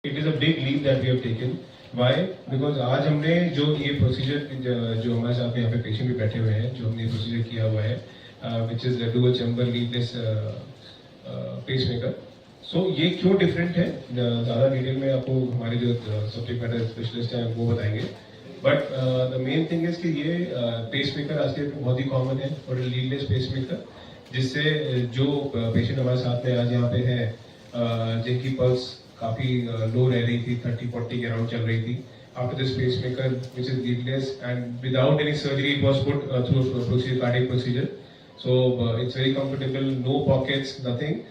It is a big leap that we have taken. Why? Because आज हमने जो ये प्रोसीजर जो हमारे साथ यहाँ पे पेशेंट भी बैठे हुए हैं, जो हमने प्रोसीजर किया हुआ है, which is dual chamber leadless pacemaker. So ये क्यों डिफरेंट है? ज़्यादा डिटेल में आपको हमारे जो सब्जेक्ट मैटर स्पेशलिस्ट हैं वो बताएंगे. But the main thing is कि ये पेसमेकर आज के बहुत ही कॉमन है और लीडलेस पेसमेकर, जिससे जो पेशेंट हमारे साथ में आज यहाँ पे है जिनकी पल्स काफी लो रह रही थी, 30-40 के अराउंड चल रही थी, after this pacemaker which is leadless and without any surgery it was put through a procedure, cardiac procedure. So it's very comfortable, no pockets, nothing,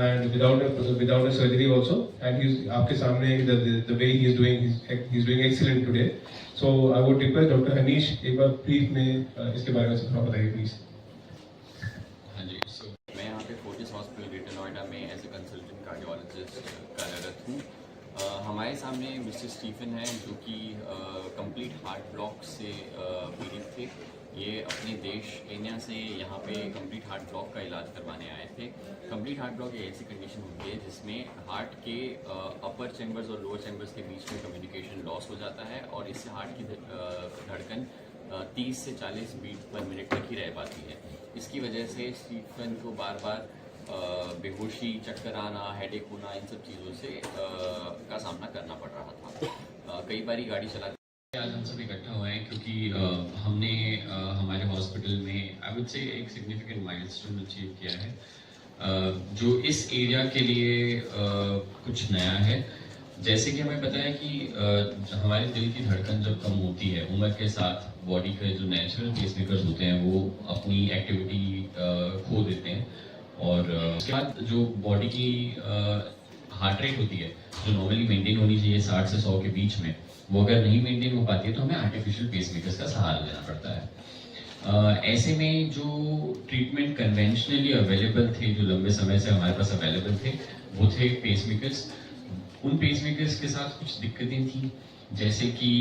and without a surgery also. And he's आपके सामने the way he is doing, he's doing excellent today. So I would request Dr. Hanish एक बार brief में इसके बारे में थोड़ा बताइए please. हाँ जी, मैं यहाँ पे फोर्टिस हॉस्पिटल ग्रेटर नोएडा में एज ए कंसल्टेंट कार्डियोलॉजिस्ट कार्यरत हूँ. हमारे सामने मिस्टर स्टीफन हैं जो कि कंप्लीट हार्ट ब्लॉक से पीड़ित थे. ये अपने देश केन्या से यहाँ पे कंप्लीट हार्ट ब्लॉक का इलाज करवाने आए थे. कंप्लीट हार्ट ब्लॉक एक ऐसी कंडीशन होती है जिसमें हार्ट के अपर चैम्बर्स और लोअर चैम्बर्स के बीच में कम्युनिकेशन लॉस हो जाता है और इससे हार्ट की धड़कन 30 से 40 बीट पर मिनट तक ही रह पाती है. इसकी वजह से स्टीफन को बार बार बेहोशी, चक्कर आना, हेडेक होना, इन सब चीज़ों से का सामना करना पड़ रहा था. कई बारी गाड़ी चला आज हम सब इकट्ठा हुए हैं क्योंकि हमने हमारे हॉस्पिटल में आई वुड से एक सिग्निफिकेंट माइलस्टोन अचीव किया है जो इस एरिया के लिए कुछ नया है. जैसे कि हमें पता है कि हमारे दिल की धड़कन जब कम होती है उम्र के साथ, बॉडी के जो नेचुरल पेसमेकर्स होते हैं वो अपनी एक्टिविटी खो देते हैं और उसके बाद जो बॉडी की हार्ट रेट होती है जो नॉर्मली मेंटेन होनी चाहिए 60 से 100 के बीच में, वो अगर नहीं मेंटेन हो पाती है तो हमें आर्टिफिशियल पेसमेकर्स का सहारा लेना पड़ता है. ऐसे में जो ट्रीटमेंट कन्वेंशनली अवेलेबल थे, जो लंबे समय से हमारे पास अवेलेबल थे, वो थे पेसमेकर्स. उन पेसमेकर्स के साथ कुछ दिक्कतें थी, जैसे कि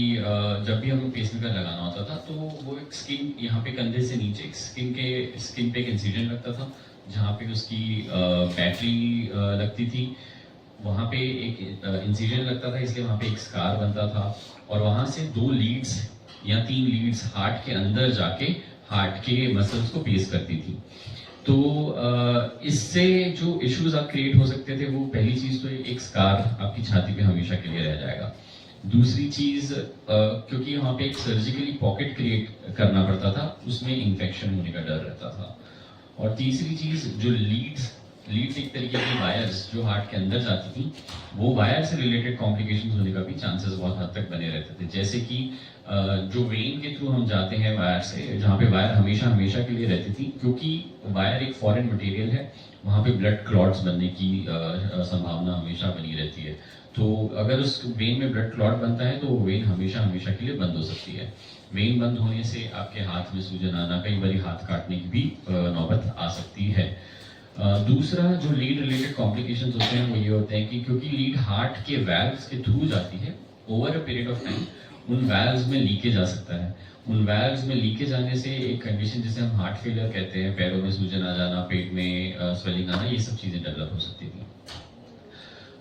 जब भी हमें पेसमेकर लगाना होता था तो वो एक स्किन यहाँ पे कंधे से नीचे स्किन पे एक इंसिजन लगता था जहाँ पे उसकी बैटरी लगती थी. वहाँ पे एक इंसिजन लगता था, इसलिए वहाँ पे एक स्कार बनता था और वहाँ से 2 लीड्स या 3 लीड्स हार्ट के अंदर जाके हार्ट के मसल्स को पेस करती थी. तो इससे जो इश्यूज आप क्रिएट हो सकते थे, वो पहली चीज तो एक स्कार आपकी छाती पे हमेशा के लिए रह जाएगा. दूसरी चीज क्योंकि वहाँ पे एक सर्जिकली पॉकेट क्रिएट करना पड़ता था, उसमें इन्फेक्शन होने का डर रहता था. और तीसरी चीज जो लीड्स एक तरीके की वायर्स जो हार्ट के अंदर जाती थी, वो वायर से रिलेटेड कॉम्प्लिकेशंस होने का भी चांसेस बहुत हद तक बने रहते थे. जैसे कि जो वेन के थ्रू हम जाते हैं वायर से, जहाँ पे वायर हमेशा के लिए रहती थी, क्योंकि वायर एक फॉरेन मटेरियल है, वहाँ पे ब्लड क्लॉट्स बनने की संभावना हमेशा बनी रहती है. तो अगर उस वेन में ब्लड क्लॉट बनता है तो वो वेन हमेशा के लिए बंद हो सकती है. वेन बंद होने से आपके हाथ में सूजन आना, कई बार हाथ काटने की भी नौबत आ सकती है. दूसरा जो लीड रिलेटेड कॉम्प्लिकेशंस होते हैं वो ये होते हैं कि क्योंकि लीड हार्ट के वैल्व्स के थ्रू जाती है, over a period of time उन वैल्व्स में लीकेज आ सकता है. उन वैल्व्स में लीकेज आने से एक कंडीशन जिसे हम हार्ट फेलियर कहते हैं, पैरों में सूजन आ जाना, पेट में स्वेलिंग आना, ये सब चीजें डेवलप हो सकती थी.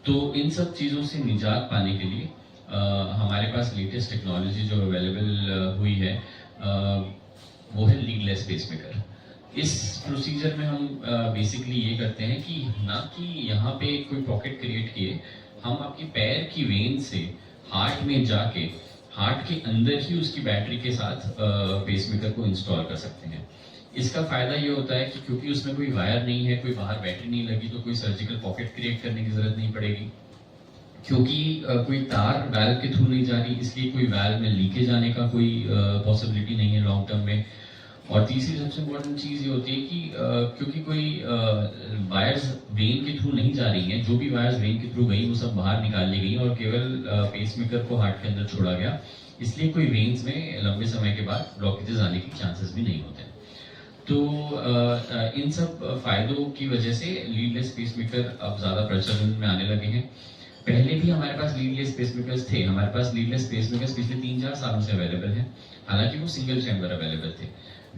तो इन सब चीजों से निजात पाने के लिए हमारे पास लेटेस्ट टेक्नोलॉजी जो अवेलेबल हुई है वो है लीडलेस पेसमेकर. इस प्रोसीजर में हम बेसिकली ये करते हैं कि ना कि यहाँ पे कोई पॉकेट क्रिएट किए, हम आपके पैर की वेन से हार्ट में जाके हार्ट के अंदर ही उसकी बैटरी के साथ पेसमेकर को इंस्टॉल कर सकते हैं. इसका फायदा ये होता है कि क्योंकि उसमें कोई वायर नहीं है, कोई बाहर बैटरी नहीं लगी, तो कोई सर्जिकल पॉकेट क्रिएट करने की जरूरत नहीं पड़ेगी. क्योंकि कोई तार वैल्व के थ्रू नहीं जा रही, इसलिए कोई वैल्व में लीकेज आने का कोई पॉसिबिलिटी नहीं है लॉन्ग टर्म में. और तीसरी सबसे इम्पोर्टेंट चीज ये होती है कि क्योंकि कोई वायर्स वेन के थ्रू नहीं जा रही हैं, जो भी वायर्स वेन के थ्रू गई वो सब बाहर निकाल ली गई और केवल पेसमेकर को हार्ट के अंदर छोड़ा गया, इसलिए कोई वेन्स में लंबे समय के बाद ब्लॉकेजेस आने के चांसेस भी नहीं होते. तो इन सब फायदों की वजह से लीडलेस पेसमेकर अब ज्यादा प्रचलन में आने लगे हैं. पहले भी हमारे पास लीडलेस पेसमेकर्स थे. हमारे पास लीडलेस पेसमेकर्स पिछले 3-4 सालों से अवेलेबल हैं, हालांकि वो सिंगल चैम्बर अवेलेबल थे.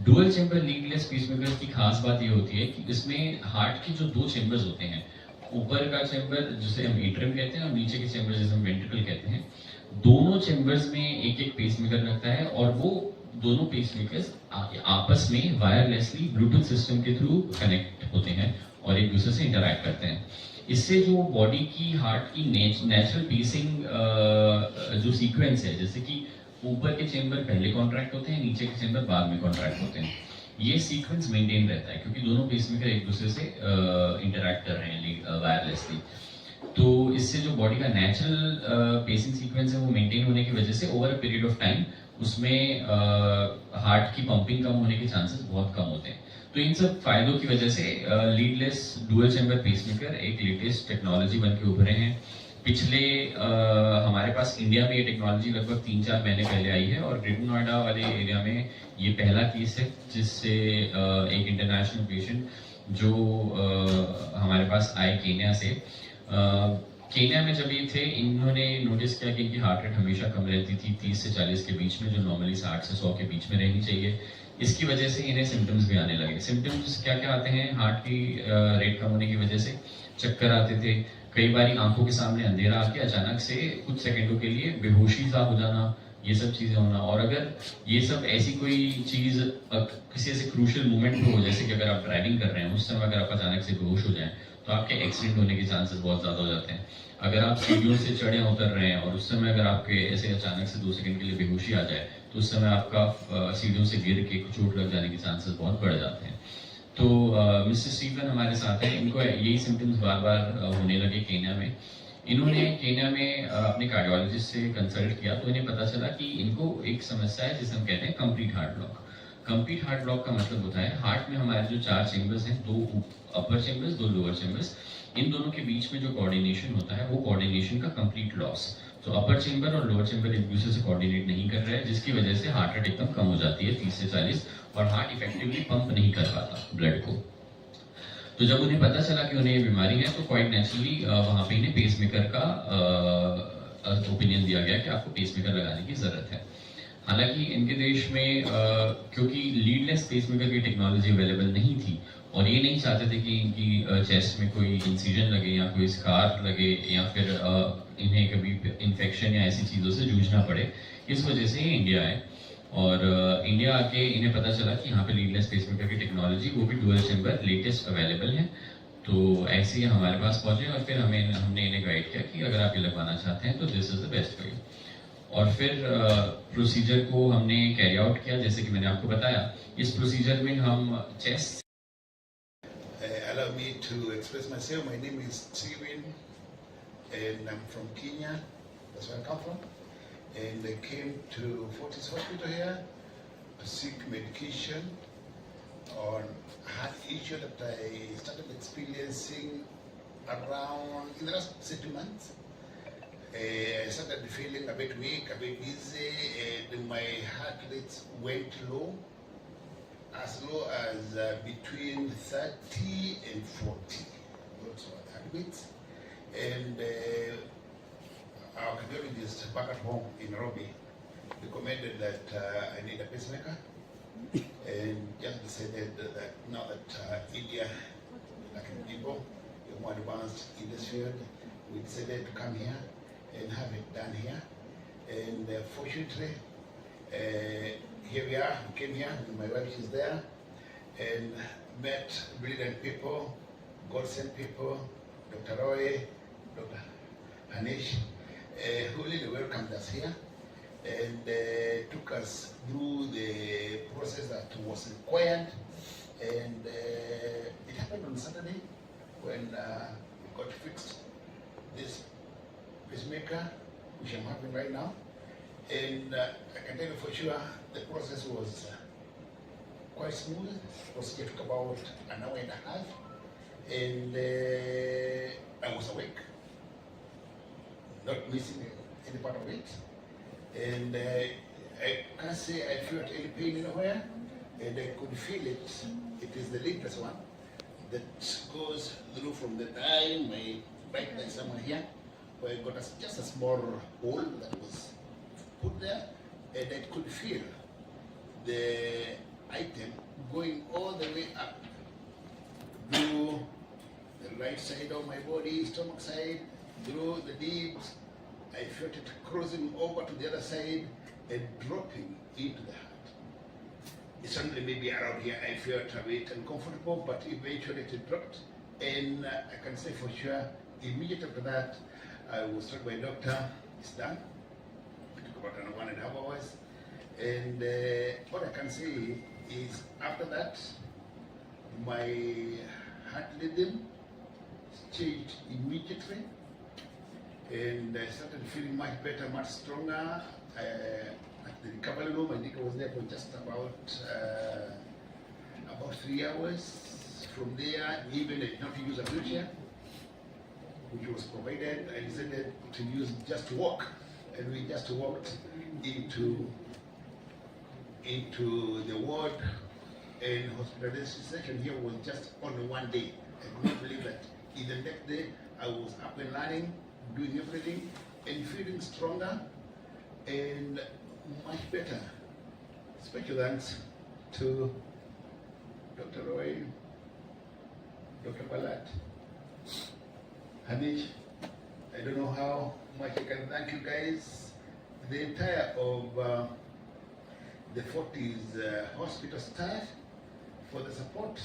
डुअल चैम्बर लीडलेस पेसमेकर्स की खास बात ये होती है कि इसमें हार्ट के जो 2 चैम्बर्स होते हैं ऊपर का चैम्बर जिसे हम एट्रियम कहते हैं और नीचे के चैम्बर जिसे हम वेंट्रिकल कहते हैं, दोनों चैम्बर्स में एक एक पेसमेकर लगता है और वो दोनों पेसमेकर्स आपस में वायरलेसली ब्लूटूथ सिस्टम के थ्रू कनेक्ट होते हैं और एक दूसरे से इंटरैक्ट करते हैं। इससे जो बॉडी की हार्ट की नेचुरल पेसिंग जो सीक्वेंस है, जैसे कि ऊपर के चैम्बर पहले कॉन्ट्रैक्ट होते हैं, नीचे के चैम्बर बाद में कॉन्ट्रैक्ट होते हैं, ये सीक्वेंस मेंटेन रहता है क्योंकि दोनों पेसमेकर एक दूसरे से इंटरैक्ट कर रहे हैं वायरलेसली। तो इससे जो बॉडी का नेचुरल पेसिंग सीक्वेंस है वो मेंटेन होने की वजह से over a period of time उसमें हार्ट की पंपिंग कम होने के चांसेस बहुत कम होते हैं। तो इन सब फायदों की वजह से लीडलेस डुअल चैम्बर पेसमेकर एक लेटेस्ट टेक्नोलॉजी बन के उभरे हैं। पिछले हमारे पास इंडिया में ये टेक्नोलॉजी लगभग 3-4 महीने पहले आई है और ग्रेटर नोएडा वाले एरिया में ये पहला केस है जिससे एक इंटरनेशनल पेशेंट जो हमारे पास आए केन्या से। केन्या में जब ये थे, इन्होंने नोटिस किया कि इनकी हार्ट रेट हमेशा कम रहती थी 30 से 40 के बीच में, जो नॉर्मली 60 से 100 के बीच में रहनी चाहिए। इसकी वजह से इन्हें सिम्टम्स भी आने लगे। सिम्टम्स क्या क्या आते हैं हार्ट की रेट कम होने की वजह से? चक्कर आते थे, कई बार आंखों के सामने अंधेरा आके अचानक से कुछ सेकंडों के लिए बेहोशी सा हो जाना, ये सब चीजें होना। और अगर ये सब ऐसी कोई चीज किसी ऐसे क्रूशियल मोमेंट पे हो, जैसे कि अगर आप ड्राइविंग कर रहे हैं उस समय अगर आप अचानक से बेहोश हो जाएं तो आपके एक्सीडेंट होने के चांसेस बहुत ज्यादा हो जाते हैं। अगर आप सीढ़ियों से चढ़े उतर रहे हैं और उस समय अगर आपके ऐसे अचानक से 2 सेकंड के लिए बेहोशी आ जाए तो उस समय आपका सीढ़ियों से गिर के चोट लग जाने के चांसेस बहुत बढ़ जाते हैं। तो मिस्टर स्टीफन हमारे साथ हैं, इनको यही सिम्टम्स बार बार होने लगे केन्या में। इन्होंने केन्या में अपने कार्डियोलॉजिस्ट से कंसल्ट किया तो इन्हें पता चला कि इनको एक समस्या है जिसे हम कहते हैं complete heart block. Complete heart block का मतलब होता है हार्ट में हमारे जो 4 चेंबर्स हैं, 2 अपर चेंबर्स 2 लोअर चेंबर्स, इन दोनों के बीच में जो कोऑर्डिनेशन होता है वो कोऑर्डिनेशन का कंप्लीट लॉस। तो अपर चेंबर और लोअर चेंबर एक दूसरे से कोऑर्डिनेट नहीं कर रहे हैं, जिसकी वजह से हार्ट रेट एकदम कम हो जाती है 30 से 40 और हार्ट इफेक्टिवली पंप नहीं कर पाता ब्लड को। तो जब उन्हें पता चला कि उन्हें ये बीमारी है तो क्वाइट नेचुरली वहां पे इन्हें पेसमेकर का ओपिनियन दिया गया कि आपको पेसमेकर लगाने की जरूरत है। हालांकि इनके देश में क्योंकि लीडलेस पेसमेकर की टेक्नोलॉजी अवेलेबल नहीं थी और ये नहीं चाहते थे कि इनकी चेस्ट में कोई इंसिजन लगे या कोई स्कार लगे या फिर इन्हें कभी इन्फेक्शन या ऐसी चीज़ों से जूझना पड़े, इस वजह से ये इंडिया आए। और इंडिया आके इन्हें पता चला कि यहाँ पे लीडलेस पेसमेकर की टेक्नोलॉजी वो भी डुअल चेंबर लेटेस्ट अवेलेबल है। तो ऐसे ही हमारे पास पहुंचे और फिर हमने इन्हें गाइड किया कि अगर आप ये लगवाना चाहते हैं तो this is the best for you. और फिर प्रोसीजर को हमने कैरी आउट किया जैसे कि मैंने आपको बताया। इस प्रोसीजर में हम chest Allow me to express myself. My name is Steven and I'm from Kenya. That's where I come from. And I came to Fortis Hospital here to seek medication on a heart issue that I started experiencing around in the last 6 months. I started feeling a bit weak, a bit dizzy, and my heart rate went low, as low as between 30 and 40. That's what heartbeats. And our cardiologist back at home in Nairobi recommended that I need a pacemaker, and just decided that now that India, like in people, is more advanced in this field, we decided to come here and have it done here. And fortunately, here we are. We came here, my wife is there, and met brilliant people, God-sent people, Dr. Roy, Dr. Hanish, who really welcomed us here and took us through the process that was required. And it happened on Saturday when we got fixed this pacemaker, which I'm having right now. And I can tell you for sure the process was quite smooth. The procedure took about an hour and a half, and I was awake, not missing any part of it. And I can't say I felt any pain anywhere, and I could feel it. It is the leadless one that goes through from the thigh, my right leg somewhere here, where I got just a small hole that was put there, and I could feel the item going all the way up through the right side of my body, stomach side, through the ribs. I felt it crossing over to the other side and dropping into the heart. Suddenly, maybe around here, I felt a bit uncomfortable, but eventually it dropped. And I can say for sure, immediately after that, I was told by a doctor, it's done. It took about 1.5 hours. And what I can say is after that, my heart rhythm changed immediately. And I started feeling much better, much stronger. At the recovery room, I think I was there for just about 3 hours. From there, even I did not use a wheelchair, which was provided. I decided to use just walk, and we just walked into the ward. And hospitalization here was just only 1 day. I could not believe that. In the next day, I was up and running, doing everything, and feeling stronger and much better. Special thanks to Dr. Roy, Dr. Balat, Hanish. I don't know how much I can thank you guys. The entire of the Fortis hospital staff for the support